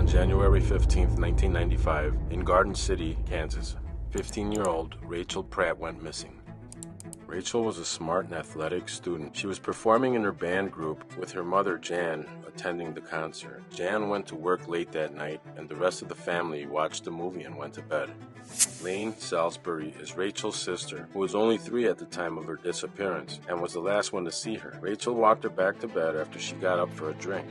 On January 15, 1995, in Garden City, Kansas, 15-year-old Rachel Pratt went missing. Rachel was a smart and athletic student. She was performing in her band group with her mother, Jan, attending the concert. Jan went to work late that night, and the rest of the family watched the movie and went to bed. Lane Salisbury is Rachel's sister, who was only 3 at the time of her disappearance, and was the last one to see her. Rachel walked her back to bed after she got up for a drink.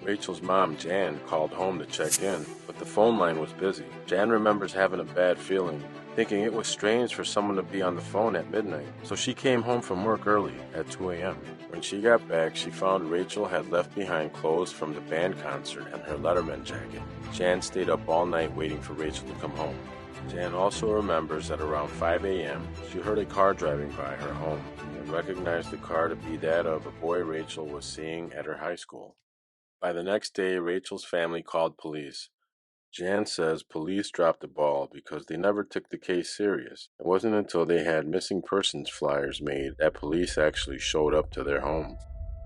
Rachel's mom, Jan, called home to check in, but the phone line was busy. Jan remembers having a bad feeling, thinking it was strange for someone to be on the phone at midnight, so she came home from work early at 2 a.m. When she got back, she found Rachel had left behind clothes from the band concert and her Letterman jacket. Jan stayed up all night waiting for Rachel to come home. Jan also remembers that around 5 a.m., she heard a car driving by her home and recognized the car to be that of a boy Rachel was seeing at her high school. By the next day, Rachel's family called police. Jan says police dropped the ball because they never took the case serious. It wasn't until they had missing persons flyers made that police actually showed up to their home.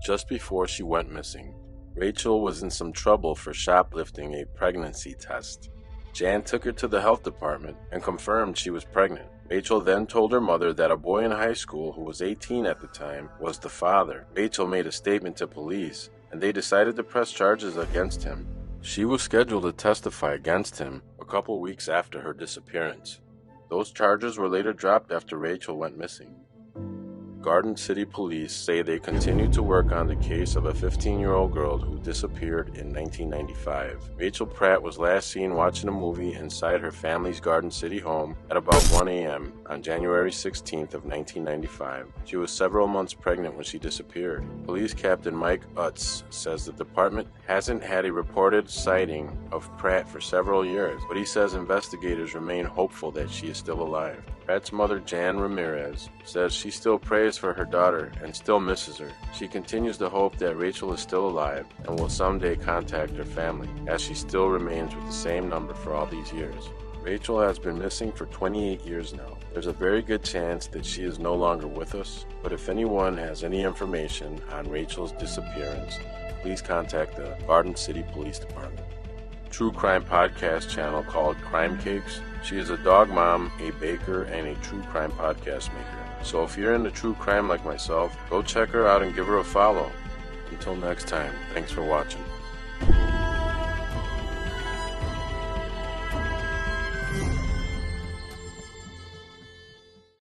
Just before she went missing, Rachel was in some trouble for shoplifting a pregnancy test. Jan took her to the health department and confirmed she was pregnant. Rachel then told her mother that a boy in high school who was 18 at the time was the father. Rachel made a statement to police, and they decided to press charges against him. She was scheduled to testify against him a couple weeks after her disappearance. Those charges were later dropped after Rachel went missing. Garden City police say they continue to work on the case of a 15-year-old girl who disappeared in 1995. Rachel Pratt was last seen watching a movie inside her family's Garden City home at about 1 a.m. on January 16th of 1995. She was several months pregnant when she disappeared. Police Captain Mike Utz says the department hasn't had a reported sighting of Pratt for several years, but he says investigators remain hopeful that she is still alive. Pratt's mother, Jan Ramirez, says she still prays for her daughter and still misses her. She continues to hope that Rachel is still alive and will someday contact her family, as she still remains with the same number for all these years. Rachel has been missing for 28 years now. There's a very good chance that she is no longer with us, but if anyone has any information on Rachel's disappearance, please contact the Garden City Police Department. True crime podcast channel called Crime Cakes. She is a dog mom, a baker, and a true crime podcast maker. So if you're into true crime like myself, go check her out and give her a follow. Until next time, thanks for watching.